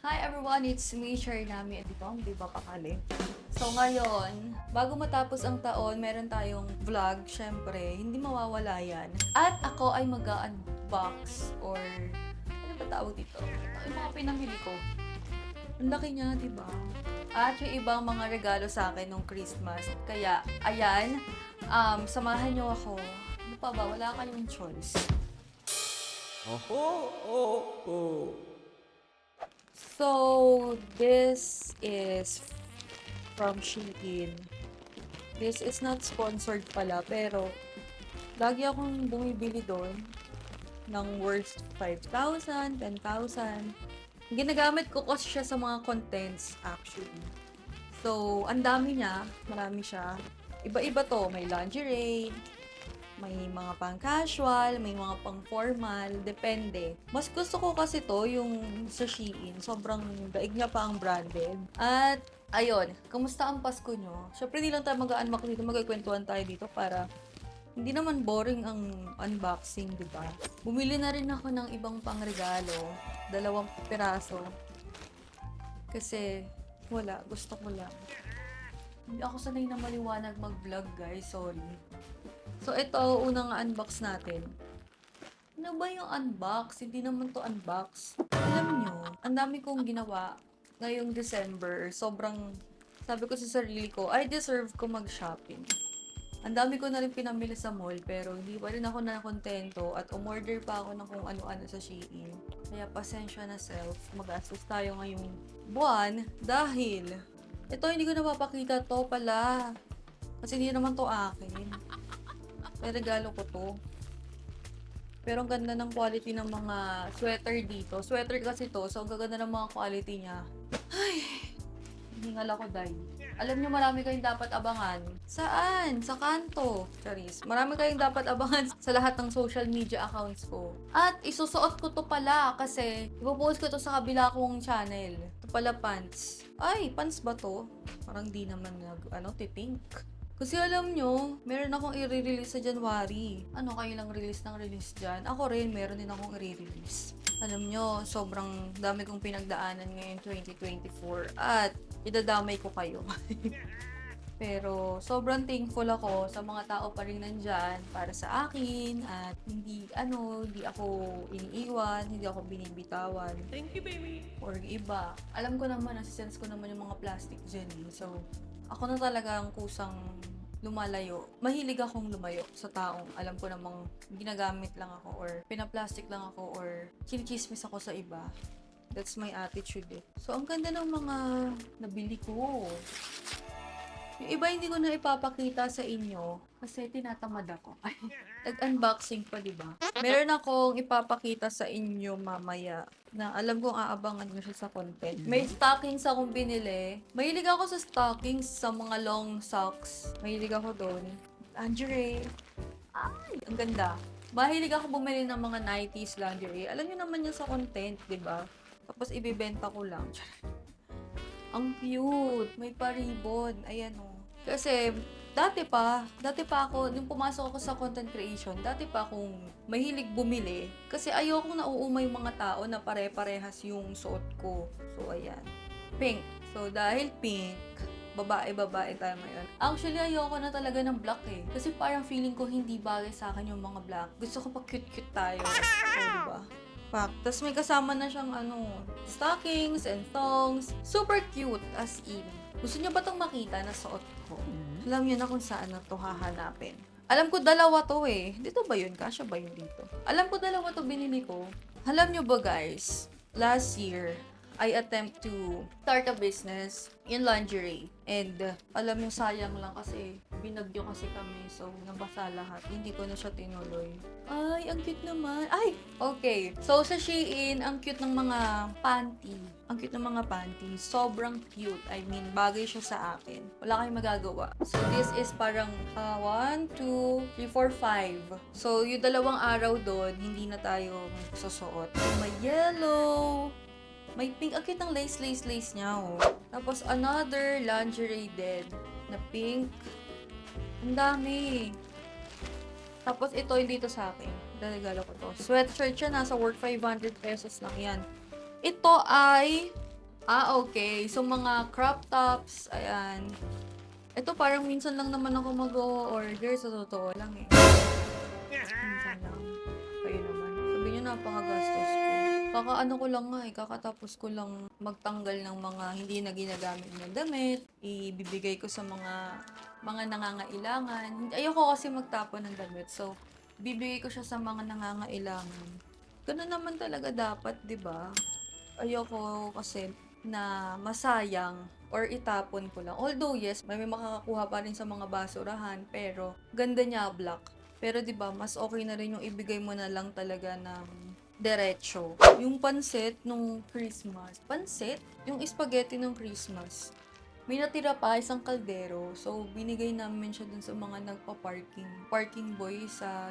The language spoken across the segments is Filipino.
Hi everyone, it's me, Sharnami, at ito ang Diba Pakali. So ngayon, bago matapos ang taon, meron tayong vlog, syempre, hindi mawawala yan. At ako ay mag-unbox or ano ba tawag dito? Yung mga pinamili ko. Ang laki niya, diba? At yung ibang mga regalo sa akin nung Christmas. Kaya, ayan, samahan niyo ako. Ano pa ba? Wala kayong choice. So, this is from Shein. This is not sponsored pala, pero lagi akong bumibili doon ng worth 5,000, 10,000. Ginagamit ko kasi siya sa mga contents actually. So, ang dami niya, marami siya. Iba-iba to, may lingerie, may mga pang casual, may mga pang formal, depende. Mas gusto ko kasi to yung sa Shein, sobrang daig niya pa ang branded. At ayun, kamusta ang Pasko nyo? Syempre hindi lang tayo mag-unbox dito, magkikwentuhan tayo dito para hindi naman boring ang unboxing, di ba? Bumili na rin ako ng ibang pangregalo, 2 piraso. Kasi wala, gusto ko lang. Hindi ako sanay na maliwanag mag-vlog, guys, sorry. So, ito, unang unbox natin. Ano ba yung unbox? Hindi naman to unbox. Alam nyo, ang dami kong ginawa ngayong December. Sobrang, sabi ko sa sarili ko, I deserve ko mag-shopping. Ang dami ko na rin pinamili sa mall, pero hindi pa rin ako nakontento at umorder pa ako ng kung ano-ano sa Shein. Kaya pasensya na self, mag-astos tayo ngayong buwan dahil ito hindi ko napapakita to pala. Kasi hindi naman to akin. May regalo ko to. Pero ang ganda ng quality ng mga sweater dito. Sweater kasi to, so ang gaganda ng mga quality niya. Ay, hingal ako, day. Alam niyo, marami kayong dapat abangan. Saan? Sa kanto. Charis. Marami kayong dapat abangan sa lahat ng social media accounts ko. At isusuot ko to pala kasi ipopost ko to sa kabila kong channel. Ito pala pants. Ay, pants ba to? Parang di naman titink. Kasi alam nyo, meron akong i-release sa January. Ano kayo lang release ng release dyan? Ako rin, meron din akong i-release. Alam nyo, sobrang dami kong pinagdaanan ngayon 2024 at idadamay ko kayo. Pero sobrang thankful ako sa mga tao pa rin nandyan para sa akin at hindi ako iniiwan, hindi ako binibitawan. Thank you, baby. Or iba. Alam ko naman, nasisense ko naman yung mga plastic dyan eh. So, ako na talaga ang kusang lumalayo. Mahilig akong lumayo sa taong alam ko namang ginagamit lang ako or pinaplastic lang ako or chinichismis ako sa iba. That's my attitude eh. So, ang ganda ng mga nabili ko. Yung iba hindi ko na ipapakita sa inyo kasi tinatamad ako. Ay, nag-unboxing pa, diba? Meron akong ipapakita sa inyo mamaya na alam kong aabangan nyo siya sa content. May stockings akong binili. Mahilig ako sa stockings, sa mga long socks. Mahilig ako doon. Lingerie. Ay, ang ganda. Mahilig ako bumili ng mga 90s lingerie. Alam nyo naman yun sa content, diba? Tapos ibibenta ko lang. Ang cute. May pa-ribbon. Ayan o. Kasi, dati pa ako, nung pumasok ako sa content creation, dati pa akong mahilig bumili. Kasi ayokong nauumay yung mga tao na pare-parehas yung suot ko. So, ayan. Pink. So, dahil pink, babae tayo ngayon. Actually, ayoko na talaga ng black eh. Kasi parang feeling ko hindi bagay sa akin yung mga black. Gusto ko pa cute-cute tayo. So, diba? Tapos may kasama na siyang stockings and thongs. Super cute as in. Gusto niyo ba itong makita na suot ko? Alam niyo na kung saan na ito hahanapin. Alam ko 2 to eh. Dito ba yun? Kasya ba yun dito? Alam ko 2 to binili ko. Alam niyo ba guys, last year, I attempt to start a business in lingerie. And alam niyo, sayang lang kasi binagyo kasi kami. So, nabasa lahat. Hindi ko na siya tinuloy. Ay, ang cute naman. Ay, okay. So, sa Shein, ang cute ng mga panty. Ang cute ng mga panty. Sobrang cute. I mean, bagay siya sa akin. Wala kayong magagawa. So, this is parang 1, 2, 3, 4, 5. So, yung 2 araw doon, hindi na tayo susuot. So, may yellow. May pink. Ang cute ng lace niya, oh. Tapos, another lingerie din na pink. Ang dami. Tapos, ito, hindi to sa akin. Regalo ko to. Sweatshirt siya. Nasa worth 500 pesos lang yan. Ito ay Okay. So, mga crop tops, ayan. Ito parang minsan lang naman ako mag-o-order, sa totoo lang eh. Minsan lang. Kayo naman. Sabi niyo napakagastos ko. Kakaano ko lang nga eh, kakatapos ko lang magtanggal ng mga hindi na ginagamit na damit, ibibigay ko sa mga nangangailangan. Ayoko kasi magtapon ng damit, so bibigay ko siya sa mga nangangailangan. Ganun naman talaga dapat, 'di ba? Ayoko kasi na masayang or itapon ko lang. Although yes, may makakakuha pa rin sa mga basurahan, pero ganda niya black. Pero 'di ba, mas okay na rin yung ibigay mo na lang talaga ng diretso. Yung pansit nung Christmas. Pansit? Yung spaghetti nung Christmas. May natira pa isang kaldero. So, binigay namin siya dun sa mga nagpa-parking. Parking boy sa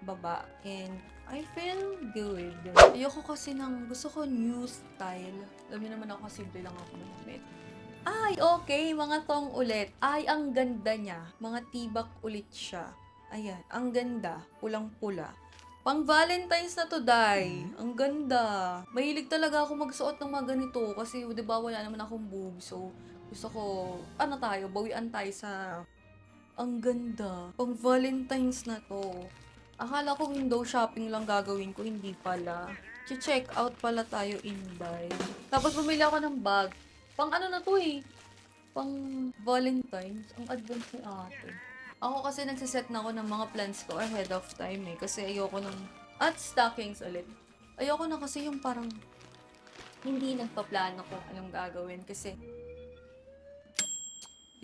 baba. And I feel good. Ayoko kasi gusto ko new style. Alam niyo naman ako, simple lang ako mamit. Ay, okay. Mga tong ulit. Ay, ang ganda niya. Mga tibak ulit siya. Ayan, ang ganda. Pulang-pula. Pang Valentine's na to, Day. Ang ganda. Mahilig talaga ako magsuot ng mga ganito kasi 'di ba wala naman akong boob. So, gusto ko bawian tayo sa ang ganda. Pang Valentine's na to. Akala ko window shopping lang gagawin ko, hindi pala. Check out pala tayo, Inday. Tapos bumili ako ng bag. Pang ano na to eh. Pang Valentine's. Ang advance ni ate. Ako kasi nagsiset na ako ng mga plans ko ahead of time eh. Kasi ayoko ng... At stockings ulit. Ayoko na kasi yung parang hindi nagpaplano kung anong gagawin. Kasi,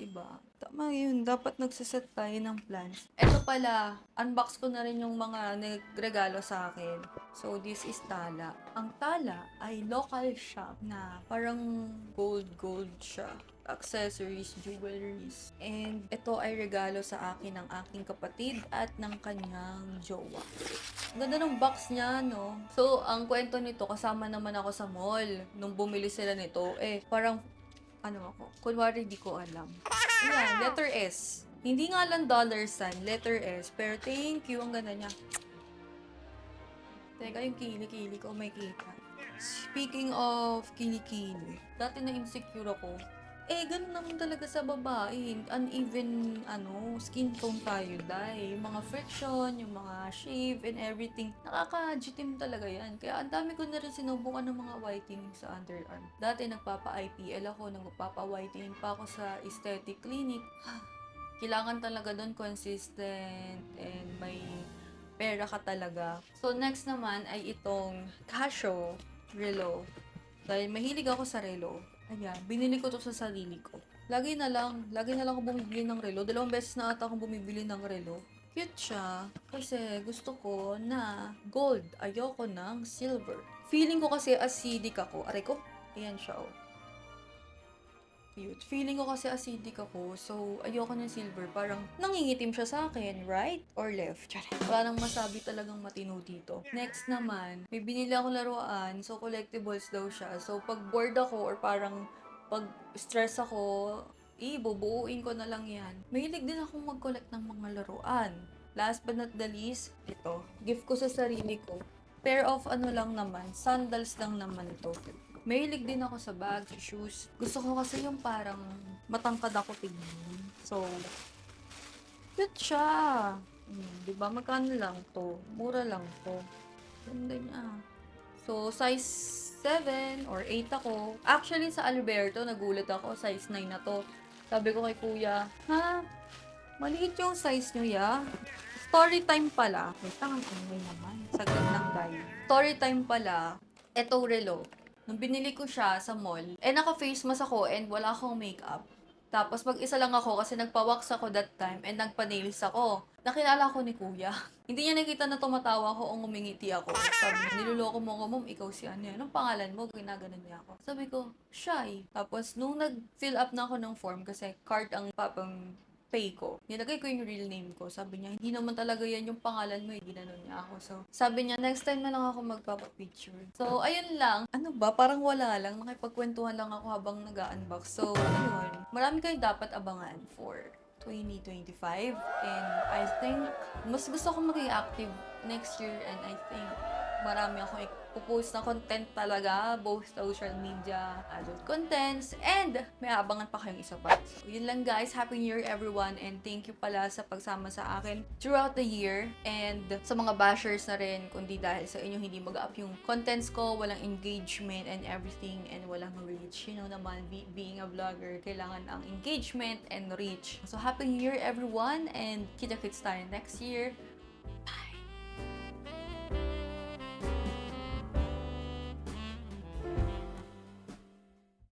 diba? Tama yun. Dapat nagsiset tayo ng plans. Ito pala, unbox ko na rin yung mga nagregalo sa akin. So, this is Tala. Ang Tala ay local shop na parang gold siya. Accessories, jewelries. And ito ay regalo sa akin ng aking kapatid at ng kanyang jowa. Ang ganda ng box niya, no? So, ang kwento nito, kasama naman ako sa mall. Nung bumili sila nito, parang, kunwari di ko alam. Ayan, letter S. Hindi nga lang dollar sign, letter S. Pero thank you, ang ganda niya. Teka, yung kili-kili ko, may kita. Speaking of kili-kili, dati na insecure ako. Ganun naman talaga sa babae. Uneven, skin tone tayo, dahil. Yung mga friction, yung mga shave, and everything. Nakaka-jitim talaga yan. Kaya ang dami ko na rin sinubukan ng mga whitening sa underarm. Dati nagpapa-IPL ako, nagpapa-whitening pa ako sa aesthetic clinic. Kailangan talaga doon consistent and may pera ka talaga. So, next naman ay itong Casio Relo. Dahil mahilig ako sa relo. Ayan, binili ko to sa sarili ko. Lagi na lang ako bumibili ng relo. 2 beses na ata akong bumibili ng relo. Cute siya. Kasi gusto ko na gold. Ayoko ng silver. Feeling ko kasi acidic ako. Aray ko. Ayan siya, oh. Cute. Feeling ko kasi acidic ako, so ayoko ng silver. Parang nangingitim siya sa akin, right or left? Tiyari. Wala nang masabi talagang matino dito. Next naman, may binili akong laruan, so collectibles daw siya. So pag bored ako or parang pag stress ako, bubuuin ko na lang yan. Mahilig din akong mag-collect ng mga laruan. Last but not the least, ito. Gift ko sa sarili ko. Pair of lang naman, sandals lang naman to. Mahilig din ako sa bag, sa shoes. Gusto ko kasi yung parang matangkad ako tingnan. So, cute siya. Diba? Magkano lang to? Mura lang to. Ganda niya. So, size 7 or 8 ako. Actually, sa Alberto, nagulat ako. Size 9 na to. Sabi ko kay kuya, ha? Maliit yung size nyo, ya? Story time pala. Wait lang, ang naman. Saglit lang tayo. Story time pala. Eto relo. Nung binili ko siya sa mall, naka-face mask ako and wala akong makeup. Tapos mag-isa lang ako kasi nagpa-wax ako that time and nagpa-nails ako. Nakilala ko ni kuya. Hindi niya nakita na tumatawa ako o ngumingiti ako. Sabi niya, niloloko mo ko, ma'am, ikaw si ano yan. Anong pangalan mo? Ginaganon niya ako. Sabi ko, shy. Tapos nung nag-fill up na ako ng form kasi card ang papang pay ko. Nilagay ko yung real name ko. Sabi niya, hindi naman talaga yan yung pangalan mo. Ginanon niya ako. So, sabi niya, next time na lang ako magpapapicture. So, ayun lang. Ano ba? Parang wala lang. Nakipagkwentuhan lang ako habang nag-unbox. So, ayun. Marami kayo dapat abangan for 2025. And I think, mas gusto ko maging active next year. And I think, marami akong magpo-post na content talaga, both social media, adult contents, and may abangan pa kayong isa pa. So, yun lang guys. Happy New Year everyone, and thank you pala sa pagsama sa akin throughout the year, and sa mga bashers na rin, kundi dahil sa inyo hindi mag-up yung contents ko, walang engagement and everything, and walang reach. You know naman, being a vlogger, kailangan ang engagement and reach. So, Happy New Year everyone, and kita-kits tayo next year.